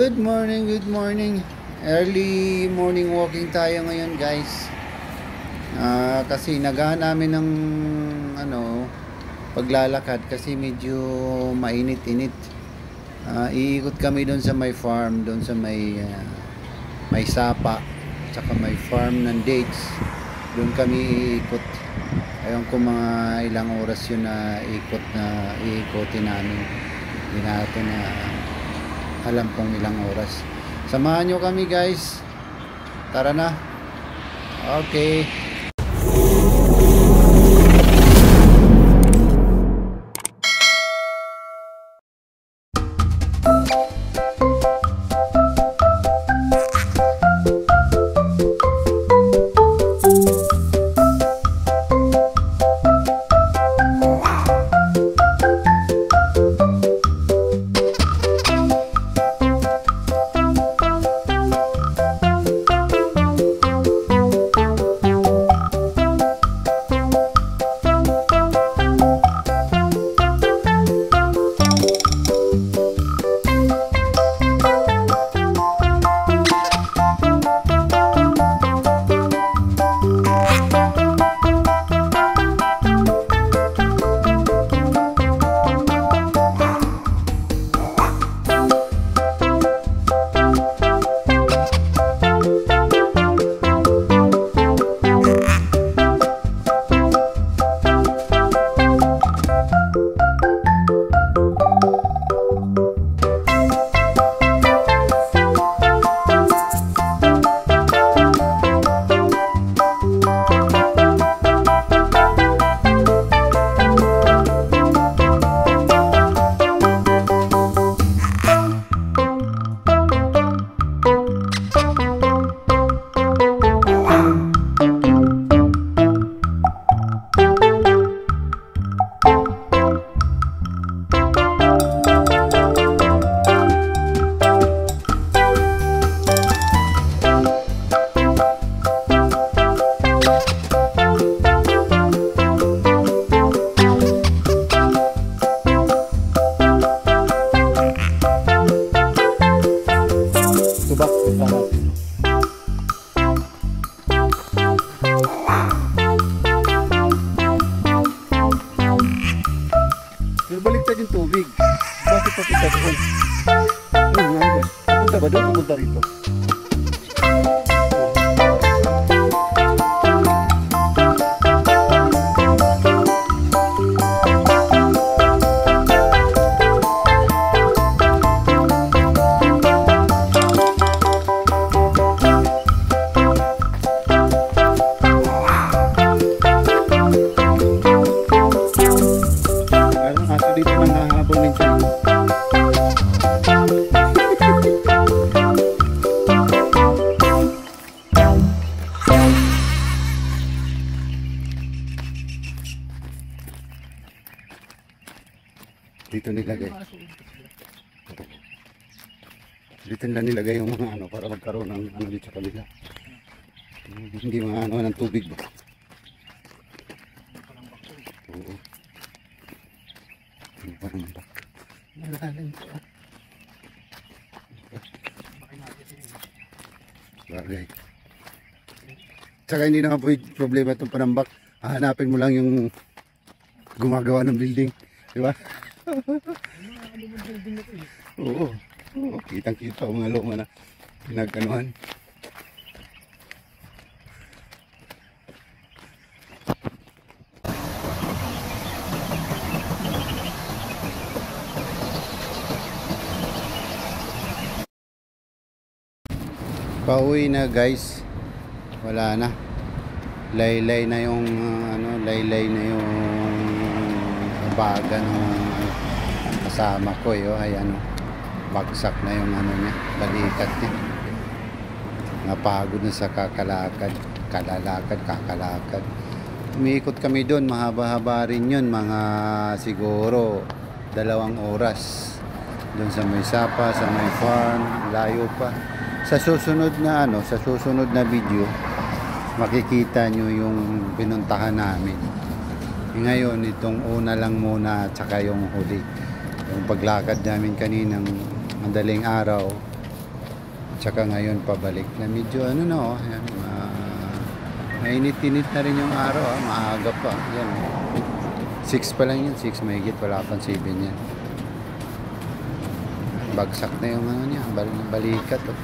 Good morning, good morning. Early morning walking tayo ngayon, guys. Kasi nagahan namin ng paglalakad kasi medyo mainit-init. Iikot kami doon sa may farm, doon sa may sapa, tsaka may farm ng dates. Doon kami iikot. Ayun ko mga ilang oras yun na iikotin namin. Hindi natin na alam kung ilang oras. Samahan nyo kami, guys. Tara na. Okay. Baliktad yung tubig. Bakit pa kita doon? Punta ba doon? Pumunta rito. Dito nilagay. Dito nila nilagay yung mga para magkaroon ng dito sa kanila. Hindi mga ng tubig ba? Oo. Yung parang bak. Malalim ito. Bagay. Tsaka hindi naman po yung problema itong panambak. Hahanapin mo lang yung gumagawa ng building. Diba? Oo. Kitang kita ang mga luma na pinagkanuhan. Pauwi na, guys. Wala na. Laylay na yung laylay na yung baga ng kasama ko ay bagsak na yung niya, balikat niya. Napagod na sa kakalakad. Umiikot kami doon, mahaba-haba rin yun, mga siguro 2 oras doon sa may sapa, sa may farm, layo pa. Sa susunod na video makikita nyo yung pinuntahan namin. Ngayon itong una lang muna, tsaka yung huli, yung paglakad namin kaninang madaling araw Tsaka ngayon pabalik na medyo ano na oh, yan, mainit-init na rin yung araw, maaga pa. Yan, 6 pa lang yun, 6 mahigit, wala pang 7 yan. Bagsak na yung ano niya, balikat. Oh.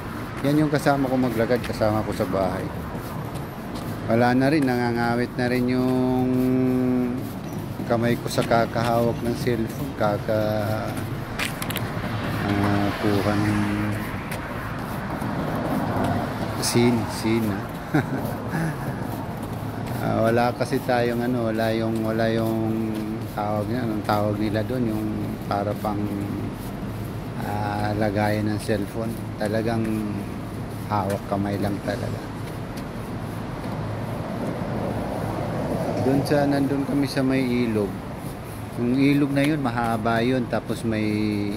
Yan yung kasama ko maglakad, kasama ko sa bahay. Wala na rin, nangangawit na rin yung kamay ko sa kakahawak ng cellphone, kuha ng scene wala kasi tayong ano, wala yung tawag niya, anong tawag nila doon, yung para pang lagayan ng cellphone. Talagang hawak kamay lang talaga. Nandun kami sa may ilog. Yung ilog na yun mahaba yun, tapos may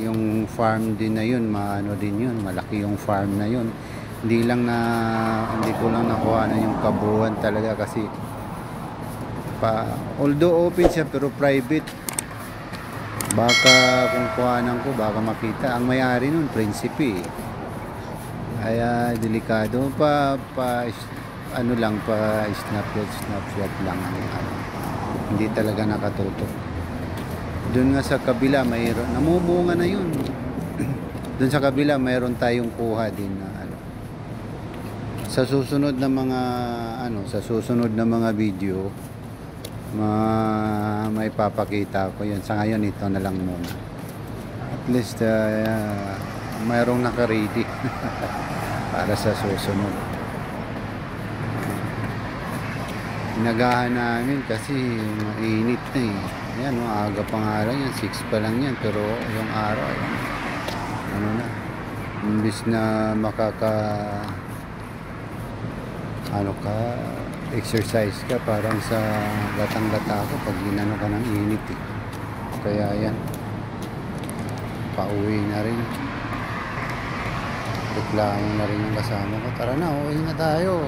yung farm din na yun, maano din yun, malaki yung farm na yun. Hindi ko lang nakuha na yung kabuuan talaga kasi although open siya pero private. Baka kung kuhanan ko baka makita ang may-ari nun, prinsipe. Kaya delikado ano lang, snapshot lang ano. Hindi talaga nakatutok. Doon nga sa kabila mayroon, namumunga na yun. Doon sa kabila mayroon tayong kuha din na ano. Sa susunod na mga video may papakita ko yun. Sa ngayon ito na lang muna. At least mayroong naka-ready para sa susunod. Inagahan namin kasi mainit na eh. Yan, aga pa nga lang yan, 6 pa lang yan, pero yung araw ano na, imbis na exercise ka, parang sa gatang-gata ko pag ginano ka ng init eh. Kaya yan, pauwi na rin, reklamo na rin yung kasama ko, tara na, uwi na tayo,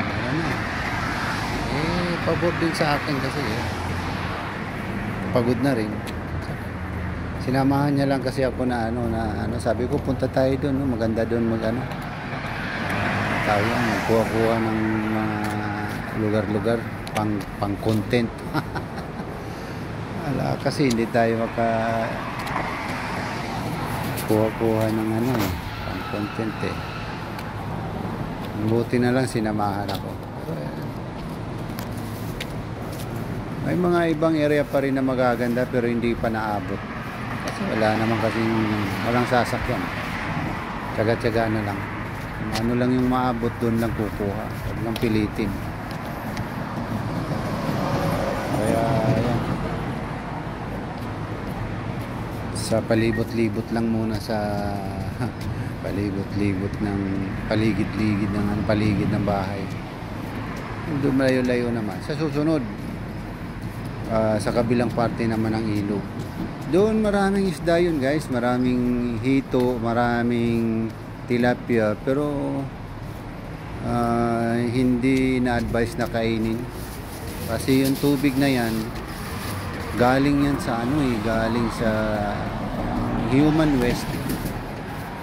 tara na. Pagod din sa akin kasi pagod na rin. Sinamahan niya lang kasi ako na sabi ko punta tayo doon, no? Maganda doon tayo magkuha-kuha ng mga lugar-lugar pang content. Ala, kasi hindi tayo kuha-kuha ng pang content eh. Buti na lang sinamahan ako. May mga ibang area pa rin na magaganda pero hindi pa naabot. Kasi walang sasakyan. Tsaga-tsaga na lang. Ano lang yung maabot, doon lang kukuha. Huwag lang pilitin. Kaya ayan. Sa palibot-libot lang muna sa palibot-libot ng paligid ng bahay. Doon malayo-layo naman. Sa susunod, sa kabilang parte naman ng ilog. Doon maraming isda yun guys, maraming hito, maraming tilapia, pero hindi na-advise na kainin. Kasi yung tubig na yan, galing yan sa galing sa human waste.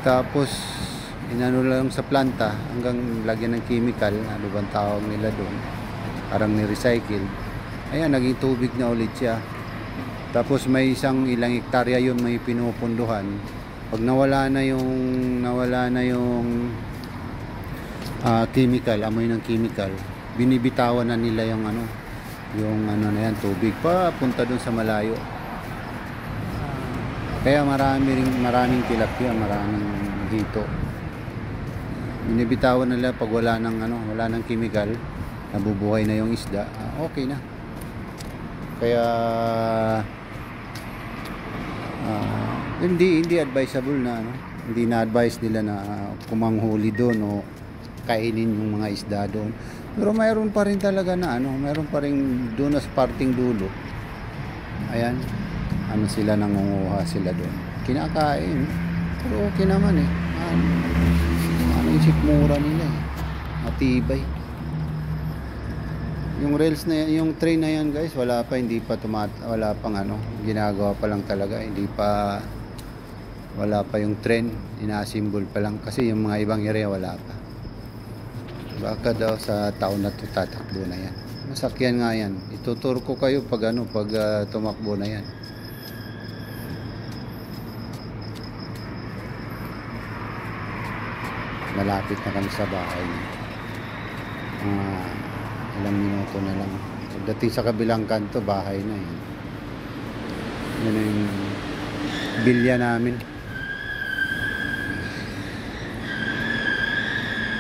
Tapos inano lang sa planta hanggang lagyan ng chemical, ano bang tawag nila doon? Parang ni-recycle. Ayan, naging tubig na ulit siya. Tapos may ilang hektarya yun may pinupunduhan. Pag nawala na yung chemical, amoy ng chemical, binibitawan na nila yung na yan, tubig papunta dun sa malayo. Kaya maraming tilapia, maraming hito. Binibitawan nila pag wala ng chemical, nabubuhay na yung isda, okay na. Kaya hindi advisable na hindi na-advise nila na kumanghuli doon o kainin yung mga isda doon. Pero mayroon pa rin talaga mayroon pa rin doon sa parting dulo. Ayan, sila, nangunguha sila doon. Kinakain. Pero okay naman eh. Yung sikmura nila eh. Matibay. Yung rails na yan, yung train na yan guys, wala pang ginagawa pa lang talaga, hindi pa Wala pa yung trend, ina-assemble pa lang kasi yung mga ibang area wala pa. Baka daw sa taon na to tatakbo na yan. Masakyan nga yan. Ituturo ko kayo pag tumakbo na yan. Malapit na kami sa bahay. Ilang minuto na lang. Pagdating sa kabilang kanto, bahay na yan. Yan yung bilya namin.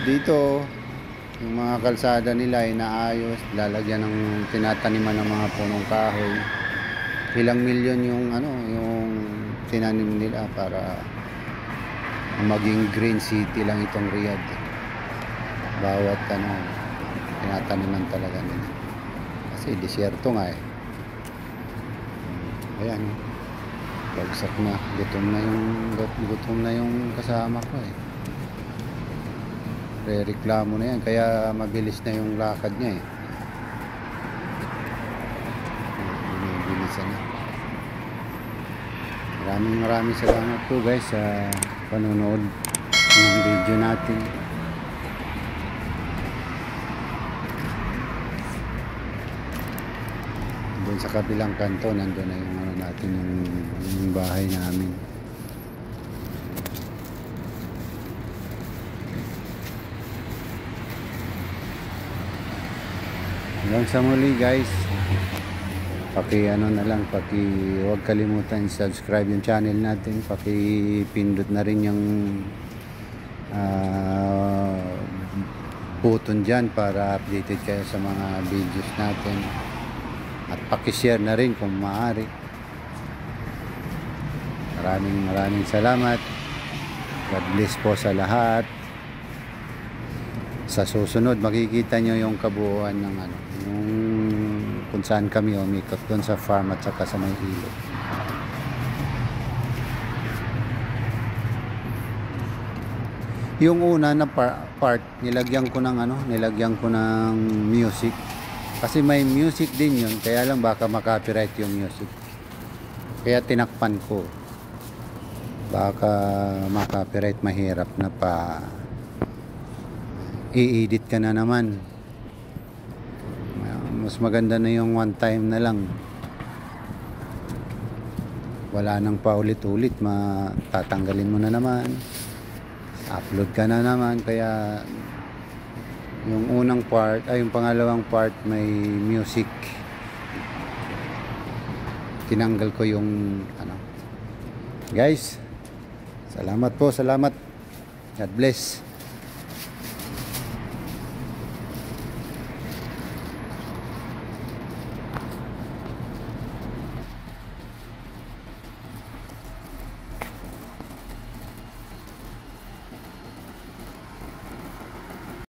Dito, yung mga kalsada nila ay naayos, lalagyan ng tinataniman ng mga punong kahoy. Ilang milyon yung yung tinanim nila para maging green city lang itong Riyadh. Bawat tinataniman talaga nila. Kasi disyerto nga eh. Ayan, bagsak na. Gutom na yung kasama ko eh. Reklamo na yan, kaya mabilis na yung lakad niya eh. Bilisan na. Maraming salamat po guys sa panonood ng video natin. Doon sa kabilang kanto, nandun na yung natin, yung bahay namin. Hanggang sa muli guys, huwag kalimutan subscribe yung channel natin, pindot na rin yung button dyan para updated kayo sa mga videos natin, at share na rin kung maaari. Maraming salamat. God bless po sa lahat. Sa susunod makikita nyo yung kabuuan ng yung kung saan kami umikot doon sa farm at saka sa may ilog. Yung una na part nilagyan ko ng music kasi may music din yun, kaya lang baka makopyright yung music, kaya tinakpan ko. Baka makopyright, mahirap na pa i-edit ka na naman. Mas maganda na yung one time na lang, wala nang paulit-ulit, matatanggalin mo na naman, upload ka na naman. Kaya yung yung pangalawang part may music, tinanggal ko yung guys. Salamat. God bless.